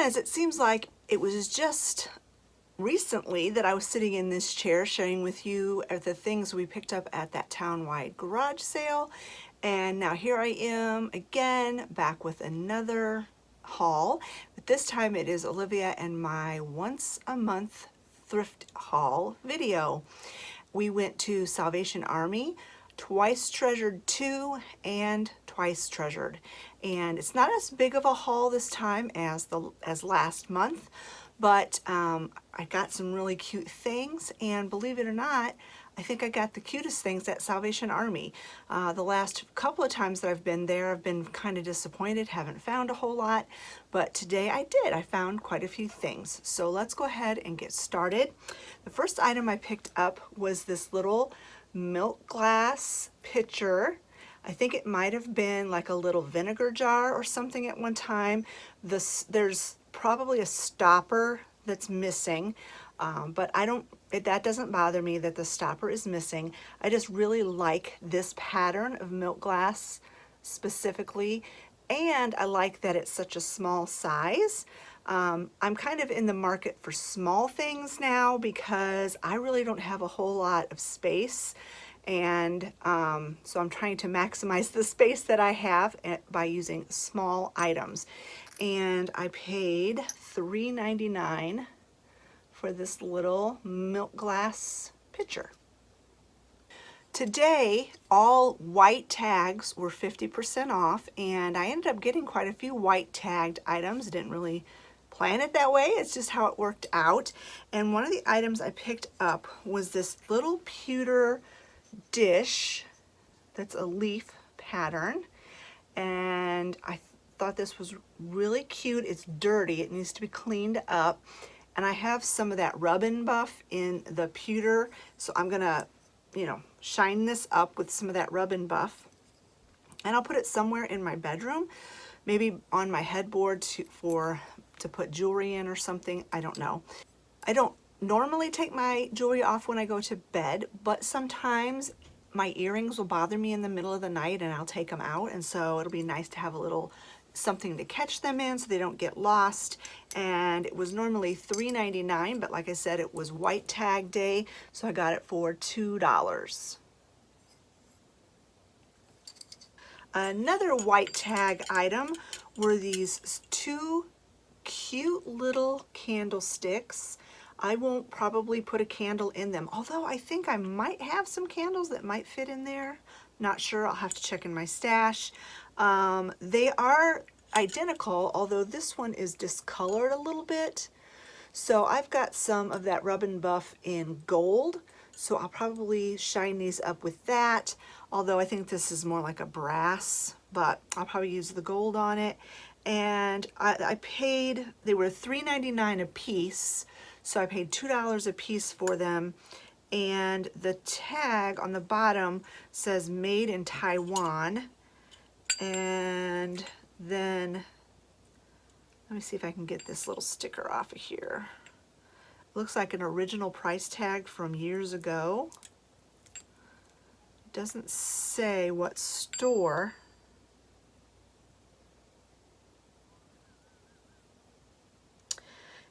is, it seems like it was just recently that I was sitting in this chair sharing with you the things we picked up at that town-wide garage sale. And now here I am again, back with another haul. But this time it is Olivia and my once a month thrift haul video. We went to Salvation Army, Twice Treasured 2 and Twice Treasured. And it's not as big of a haul this time as last month, but I got some really cute things, and believe it or not, I think I got the cutest things at Salvation Army. The last couple of times that I've been there, I've been kind of disappointed, haven't found a whole lot, but today I did. I found quite a few things. So let's go ahead and get started. The first item I picked up was this little milk glass pitcher. I think it might have been like a little vinegar jar or something at one time. There's probably a stopper that's missing, but that doesn't bother me that the stopper is missing. I just really like this pattern of milk glass specifically, and I like that it's such a small size. I'm kind of in the market for small things now because I really don't have a whole lot of space, and so I'm trying to maximize the space that I have by using small items. And I paid $3.99 for this little milk glass pitcher. Today, all white tags were 50% off, and I ended up getting quite a few white tagged items. Didn't really plan it that way, it's just how it worked out. And one of the items I picked up was this little pewter dish that's a leaf pattern, and I thought this was really cute. It's dirty, it needs to be cleaned up, and I have some of that rub-and buff in the pewter, so I'm gonna, shine this up with some of that rub-and buff, and I'll put it somewhere in my bedroom, maybe on my headboard to put jewelry in or something. I don't know. I don't normally take my jewelry off when I go to bed, but sometimes my earrings will bother me in the middle of the night and I'll take them out, and so it'll be nice to have a little something to catch them in so they don't get lost. And it was normally $3.99, but like I said, it was white tag day, so I got it for $2. Another white tag item were these two cute little candlesticks. I won't probably put a candle in them, although I think I might have some candles that might fit in there. Not sure, I'll have to check in my stash. They are identical, although this one is discolored a little bit. So I've got some of that rub and buff in gold, so I'll probably shine these up with that, although I think this is more like a brass, but I'll probably use the gold on it. And I paid, they were $3.99 a piece, so I paid $2 a piece for them. And the tag on the bottom says made in Taiwan. And then, let me see if I can get this little sticker off of here. Looks like an original price tag from years ago. It doesn't say what store.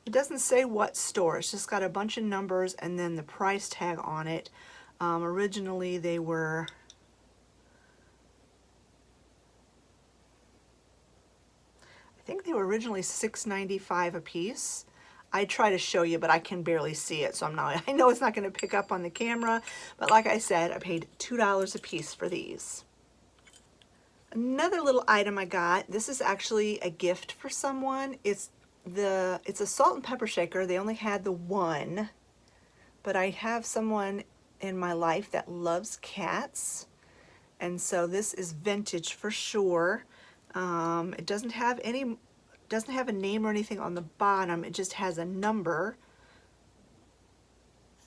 It doesn't say what store, it's just got a bunch of numbers and then the price tag on it. Originally they were, I think they were originally $6.95 a piece. I try to show you, but I can barely see it, so I know it's not going to pick up on the camera, but like I said, I paid $2 a piece for these. Another little item I got, this is actually a gift for someone. It's a salt and pepper shaker. They only had the one, but I have someone in my life that loves cats, and so this is vintage for sure. It doesn't have a name or anything on the bottom. It just has a number,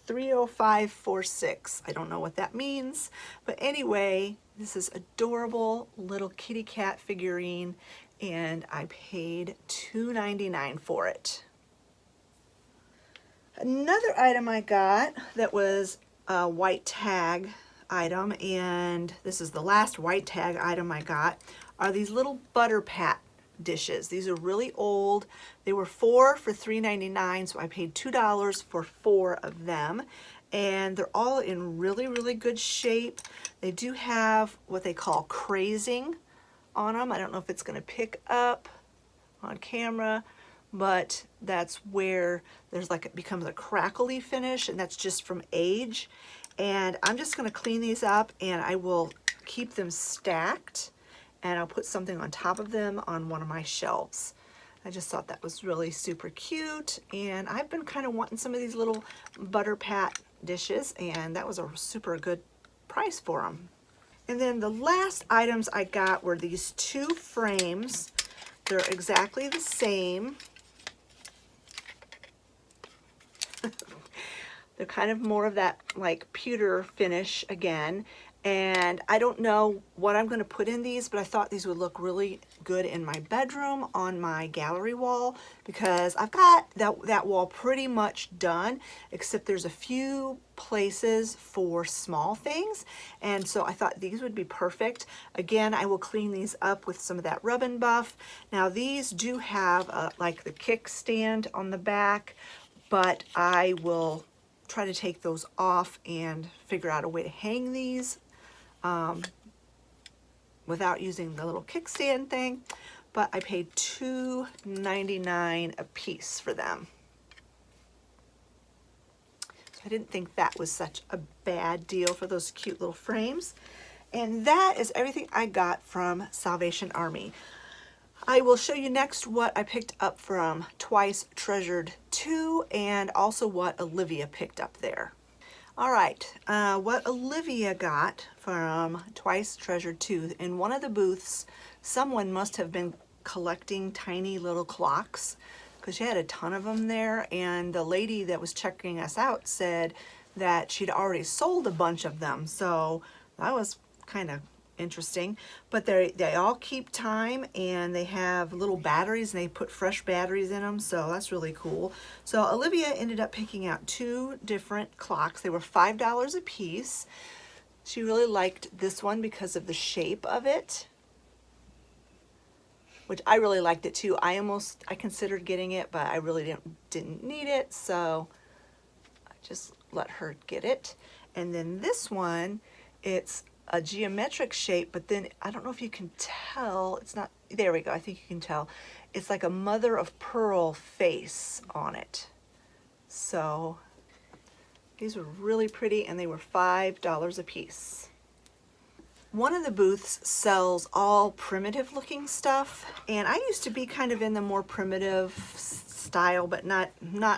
30546. I don't know what that means, but anyway, this is adorable little kitty cat figurine, and I paid $2.99 for it. Another item I got that was a white tag item, and this is the last white tag item I got, are these little butter dishes. These are really old. They were 4 for $3.99, so I paid $2 for 4 of them. And they're all in really, really good shape. They do have what they call crazing on them. I don't know if it's going to pick up on camera, but that's where there's like, it becomes a crackly finish, and that's just from age. And I'm just going to clean these up, and I will keep them stacked, and I'll put something on top of them on one of my shelves. I just thought that was really super cute, and I've been kind of wanting some of these little butter pat dishes, and that was a super good price for them. And then the last items I got were these 2 frames. They're exactly the same. They're kind of more of that like pewter finish again. And I don't know what I'm going to put in these, but I thought these would look really good in my bedroom on my gallery wall, because I've got that wall pretty much done, except there's a few places for small things. And so I thought these would be perfect. Again, I will clean these up with some of that Rub and Buff. Now these do have like the kickstand on the back, but I will try to take those off and figure out a way to hang these without using the little kickstand thing. But I paid $2.99 a piece for them. So I didn't think that was such a bad deal for those cute little frames. And that is everything I got from Salvation Army. I will show you next what I picked up from Twice Treasured 2, and also what Olivia picked up there. All right, what Olivia got from Twice Treasured 2, in one of the booths, someone must have been collecting tiny little clocks, because she had a ton of them there, and the lady that was checking us out said that she'd already sold a bunch of them, so that was kind of interesting. But they all keep time, and they have little batteries, and they put fresh batteries in them, so that's really cool. So Olivia ended up picking out 2 different clocks. They were $5 a piece. She really liked this one because of the shape of it, which I really liked it too. I considered getting it, but I really didn't need it, so I just let her get it. And then this one, it's a geometric shape, but then I don't know if you can tell, it's not, there we go, I think you can tell. It's like a mother of pearl face on it. So these were really pretty, and they were $5 a piece. One of the booths sells all primitive looking stuff, and I used to be kind of in the more primitive style, but not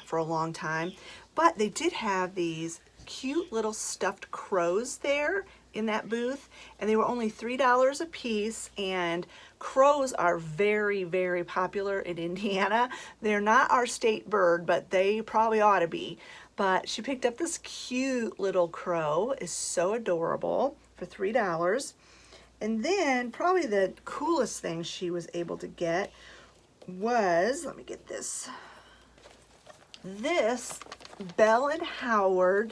for a long time. But they did have these cute little stuffed crows there in that booth, and they were only $3 a piece. And crows are very, very popular in Indiana. They're not our state bird, but they probably ought to be. But she picked up this cute little crow. It's so adorable for $3. And then probably the coolest thing she was able to get was, let me get this Bell and Howell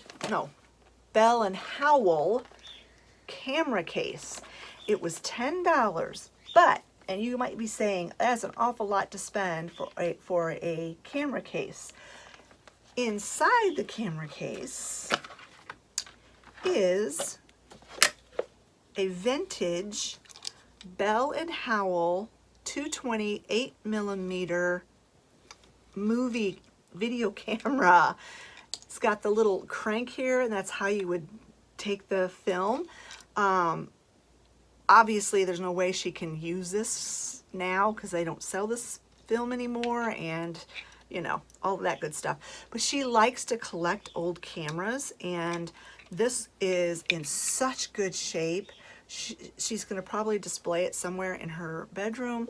camera case. It was $10, but, and you might be saying that's an awful lot to spend for a camera case. Inside the camera case is a vintage Bell and Howell 220 8mm movie video camera. It's got the little crank here, and that's how you would take the film. Obviously there's no way she can use this now because they don't sell this film anymore, and you know, all of that good stuff. But she likes to collect old cameras, and this is in such good shape. She's going to probably display it somewhere in her bedroom.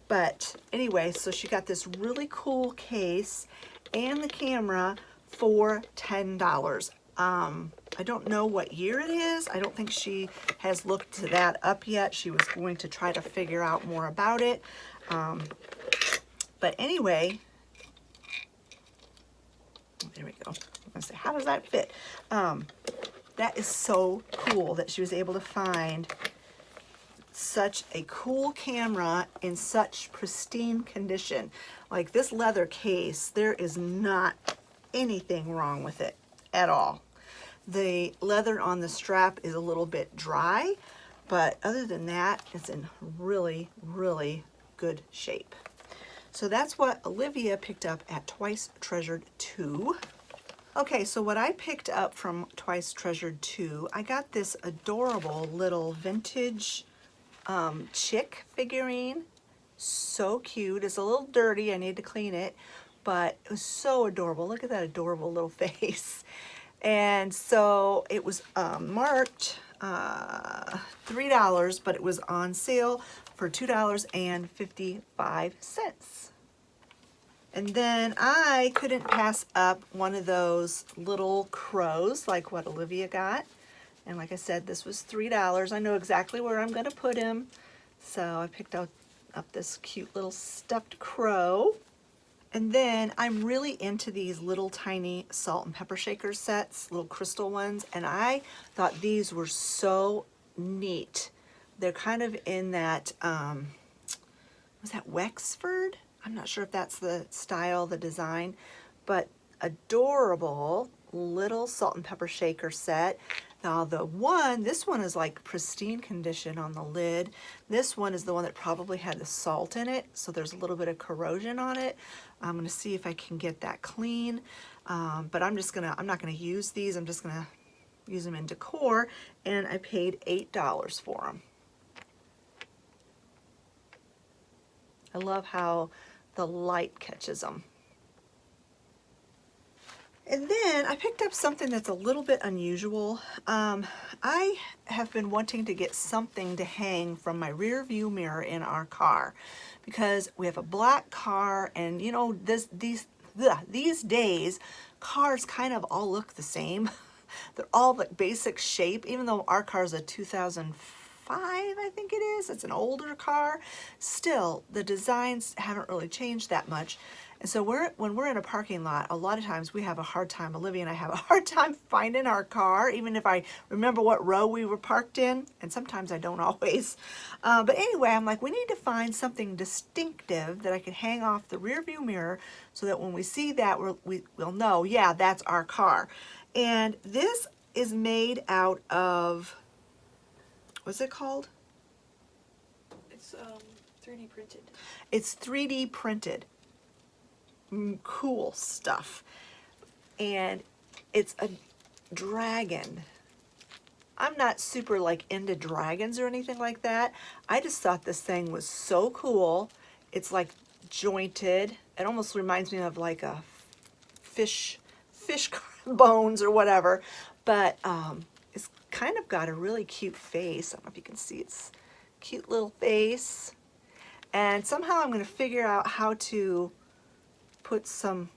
But anyway, so she got this really cool case and the camera for $10. I don't know what year it is. I don't think she has looked that up yet. She was going to try to figure out more about it. But anyway, there we go. I'm gonna say, how does that fit? That is so cool that she was able to find such a cool camera in such pristine condition. Like this leather case, there is not anything wrong with it at all. The leather on the strap is a little bit dry, but other than that, it's in really, really good shape. So that's what Olivia picked up at Twice Treasured 2. Okay, so what I picked up from Twice Treasured 2, I got this adorable little vintage chick figurine. So cute. It's a little dirty. I need to clean it, but it was so adorable. Look at that adorable little face. And so it was marked $3, but it was on sale for $2.55. And then I couldn't pass up one of those little crows like what Olivia got. And like I said, this was $3. I know exactly where I'm going to put him. So I picked up this cute little stuffed crow. And then I'm really into these little tiny salt and pepper shaker sets, little crystal ones. And I thought these were so neat. They're kind of in that, was that Wexford? I'm not sure if that's the style, the design, but adorable little salt and pepper shaker set. Now this one is like pristine condition on the lid. This one is the one that probably had the salt in it, so there's a little bit of corrosion on it. I'm gonna see if I can get that clean, but I'm not gonna use these. I'm just gonna use them in decor, and I paid $8 for them. I love how the light catches them. And then I picked up something that's a little bit unusual. I have been wanting to get something to hang from my rear view mirror in our car because we have a black car, and you know, these days cars kind of all look the same. They're all the basic shape, even though our car is a 2005, I think it is. It's an older car. Still, the designs haven't really changed that much. And so when we're in a parking lot, a lot of times we have a hard time, Olivia and I have a hard time finding our car, even if I remember what row we were parked in, and sometimes I don't always. But anyway, I'm like, we need to find something distinctive that I can hang off the rear view mirror so that when we see that, we'll know, yeah, that's our car. And this is made out of, what's it called? It's 3D printed. It's 3D printed. Cool stuff. And it's a dragon. I'm not super like into dragons or anything like that. I just thought this thing was so cool. It's like jointed. It almost reminds me of like a fish bones or whatever, but it's kind of got a really cute face. I don't know if you can see its cute little face. And somehow I'm going to figure out how to put some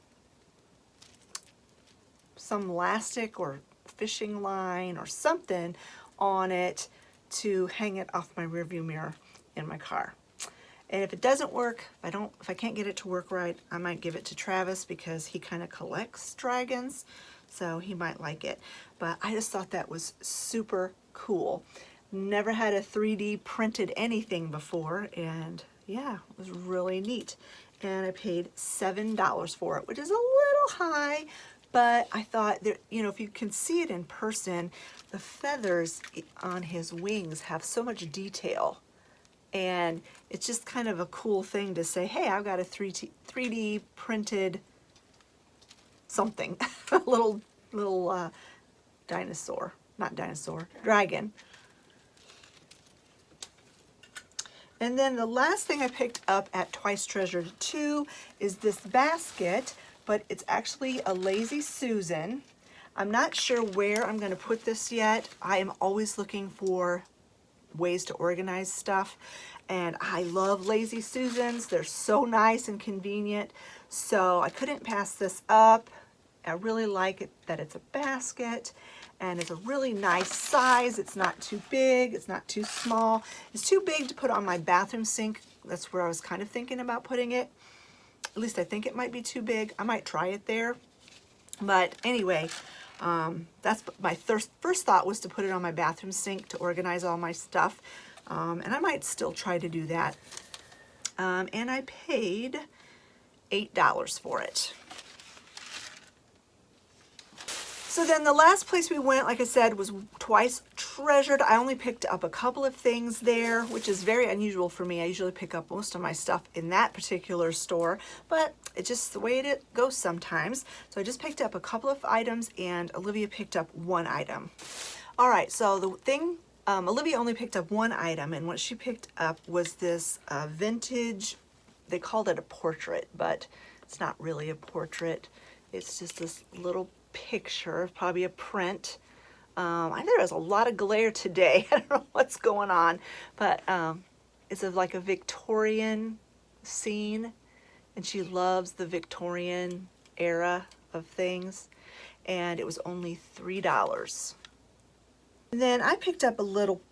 elastic or fishing line or something on it to hang it off my rearview mirror in my car. And if it doesn't work, if I can't get it to work right, I might give it to Travis because he kind of collects dragons, so he might like it. But I just thought that was super cool. Never had a 3D printed anything before, and yeah, it was really neat. And I paid $7 for it, which is a little high, but I thought that, you know, if you can see it in person, the feathers on his wings have so much detail. And it's just kind of a cool thing to say, hey, I've got a 3D printed something, a little dinosaur, not dinosaur, dragon. And then the last thing I picked up at Twice Treasured 2 is this basket, but it's actually a Lazy Susan. I'm not sure where I'm going to put this yet. I am always looking for ways to organize stuff, and I love Lazy Susans. They're so nice and convenient, so I couldn't pass this up. I really like it that it's a basket, and it's a really nice size. It's not too big, it's not too small. It's too big to put on my bathroom sink. That's where I was kind of thinking about putting it. At least I think it might be too big. I might try it there. But anyway, that's my first thought, was to put it on my bathroom sink to organize all my stuff. And I might still try to do that. And I paid $8 for it. So then the last place we went, like I said, was Twice Treasured. I only picked up a couple of things there, which is very unusual for me. I usually pick up most of my stuff in that particular store, but it's just the way it goes sometimes. So I just picked up a couple of items, and Olivia picked up one item. All right, so the thing, Olivia only picked up one item, and what she picked up was this vintage, they called it a portrait, but it's not really a portrait. It's just this little picture, probably a print. I know there's a lot of glare today. I don't know what's going on, but it's like a Victorian scene, and she loves the Victorian era of things, and it was only $3. And then I picked up a little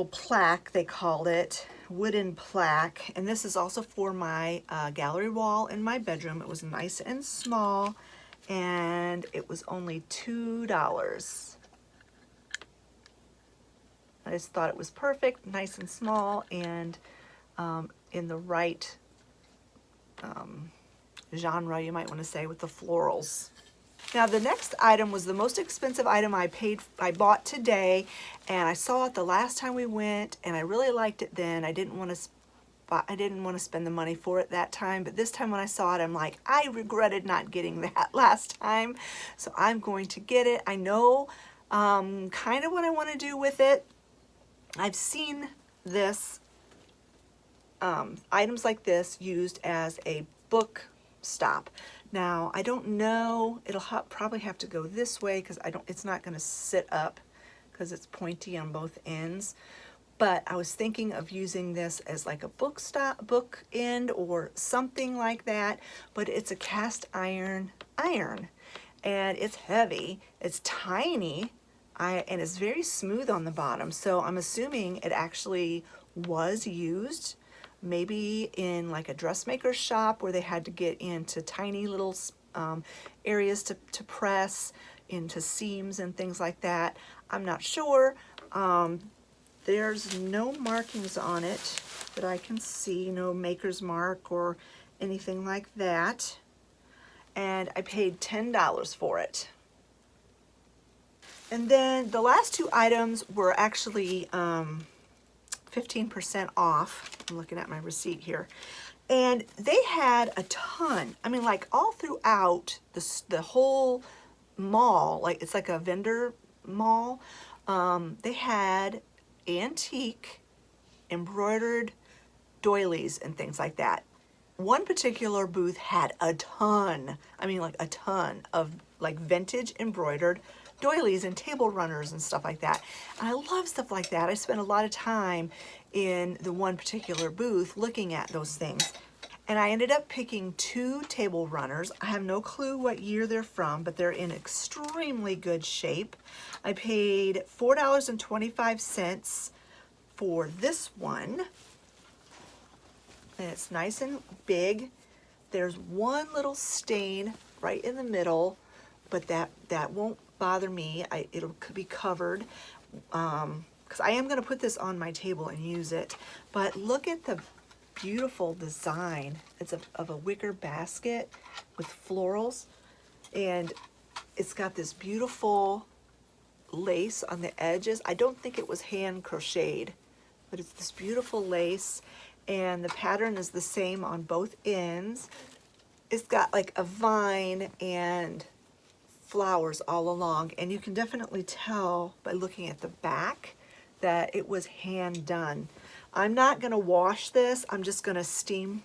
plaque, they called it, wooden plaque, and this is also for my gallery wall in my bedroom. It was nice and small, and it was only $2. I just thought it was perfect, nice and small, and in the right genre, you might want to say, with the florals. Now the next item was the most expensive item I bought today, and I saw it the last time we went, and I really liked it then. I didn't want to spend the money for it that time, but this time when I saw it, I'm like, I regretted not getting that last time, so I'm going to get it. I know kind of what I want to do with it. I've seen this, items like this used as a book stop. Now, I don't know, it'll probably have to go this way because it's not going to sit up because it's pointy on both ends. But I was thinking of using this as like a book end or something like that. But it's a cast iron, and it's heavy, it's tiny, and it's very smooth on the bottom. So I'm assuming it actually was used maybe in like a dressmaker's shop where they had to get into tiny little areas to press into seams and things like that. I'm not sure. There's no markings on it that I can see, no maker's mark or anything like that. And I paid $10 for it. And then the last two items were actually 15% off. I'm looking at my receipt here. And they had a ton. I mean, like all throughout the whole mall, like it's like a vendor mall. They had antique embroidered doilies and things like that. One particular booth had a ton, I mean like a ton of like vintage embroidered doilies and table runners and stuff like that. And I love stuff like that. I spent a lot of time in the one particular booth looking at those things. And I ended up picking two table runners. I have no clue what year they're from, but they're in extremely good shape. I paid $4.25 for this one. And it's nice and big. There's one little stain right in the middle, but that won't bother me. It'll be covered because I am going to put this on my table and use it. But look at the beautiful design. It's of a wicker basket with florals, and it's got this beautiful lace on the edges. I don't think it was hand crocheted, but it's this beautiful lace, and the pattern is the same on both ends. It's got like a vine and flowers all along, and you can definitely tell by looking at the back that it was hand done. I'm not going to wash this. I'm just going to steam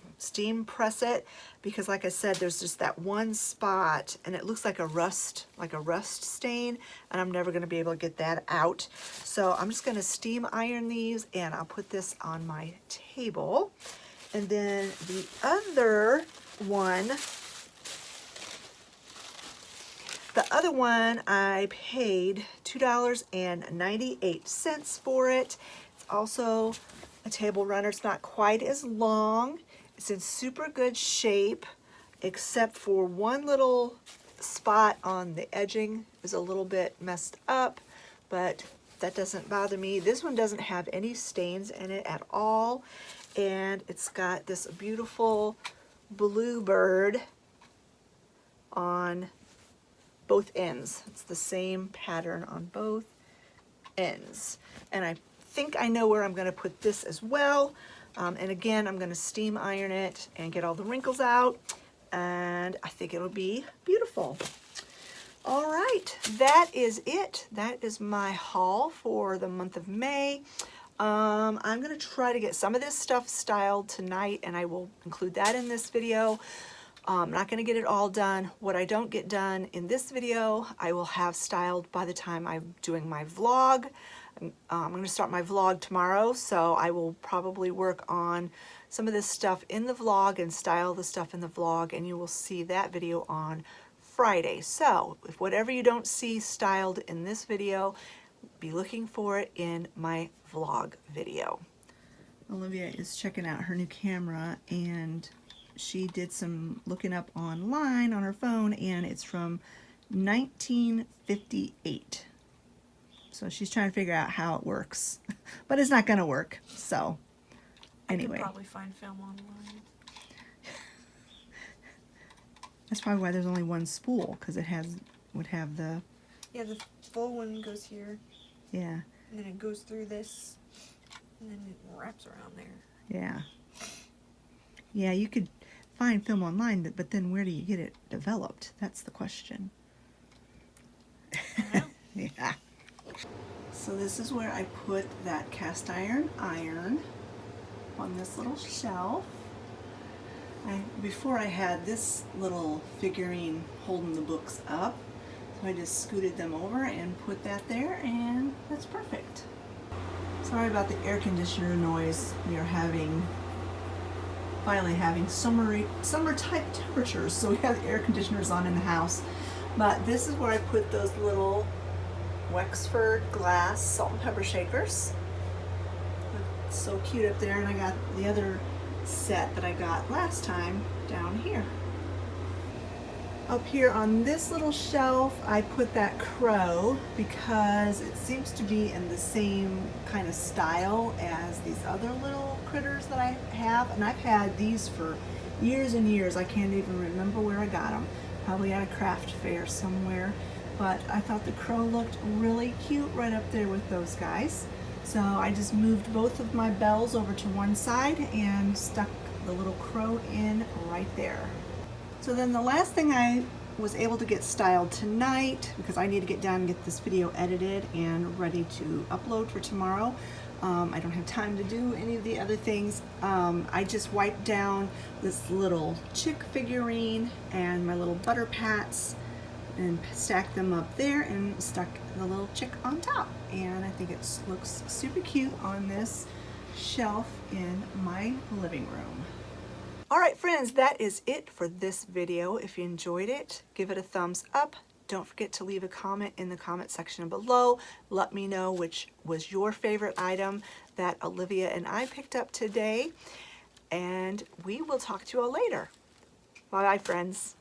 press it because, like I said, there's just that one spot, and it looks like a rust stain, and I'm never going to be able to get that out. So I'm just going to steam iron these, and I'll put this on my table. And then the other one, I paid $2.98 for it. It's also a table runner. It's not quite as long. It's in super good shape, except for one little spot on the edging is a little bit messed up, but That doesn't bother me. This one doesn't have any stains in it at all. And it's got this beautiful blue bird on both ends. It's the same pattern on both ends. And I think I know where I'm going to put this as well. And again, I'm going to steam iron it and get all the wrinkles out. And I think it'll be beautiful. All right, that is it. That is my haul for the month of May. I'm going to try to get some of this stuff styled tonight, and I will include that in this video. I'm not going to get it all done. What I don't get done in this video, I will have styled by the time I'm doing my vlog. I'm going to start my vlog tomorrow, so I will probably work on some of this stuff in the vlog and style the stuff in the vlog, and you will see that video on Friday. So if whatever you don't see styled in this video, be looking for it in my vlog video. Olivia is checking out her new camera, and she did some looking up online on her phone, and it's from 1958. So she's trying to figure out how it works, but it's not going to work. So anyway, I could probably find film online. That's probably why there's only one spool, because it would have the... Yeah, the full one goes here. Yeah. And then it goes through this, and then it wraps around there. Yeah. Yeah, you could find film online, but then where do you get it developed? That's the question. Yeah. So this is where I put that cast iron on this little shelf. Before I had this little figurine holding the books up, so I just scooted them over and put that there, and that's perfect. Sorry about the air conditioner noise. We are finally having summer type temperatures, so we have the air conditioners on in the house. But this is where I put those little Wexford glass salt and pepper shakers. It's so cute up there, and I got the other set that I got last time down here. Up here on this little shelf, I put that crow because it seems to be in the same kind of style as these other little critters that I have, and I've had these for years and years. I can't even remember where I got them. Probably at a craft fair somewhere, but I thought the crow looked really cute right up there with those guys. So I just moved both of my bells over to one side and stuck the little crow in right there. So then the last thing I was able to get styled tonight, because I need to get down and get this video edited and ready to upload for tomorrow. I don't have time to do any of the other things. I just wiped down this little chick figurine and my little butter pats and stacked them up there and stuck the little chick on top. And I think it looks super cute on this shelf in my living room. All right, friends, that is it for this video. If you enjoyed it, give it a thumbs up. Don't forget to leave a comment in the comment section below. Let me know which was your favorite item that Olivia and I picked up today. And we will talk to you all later. Bye-bye, friends.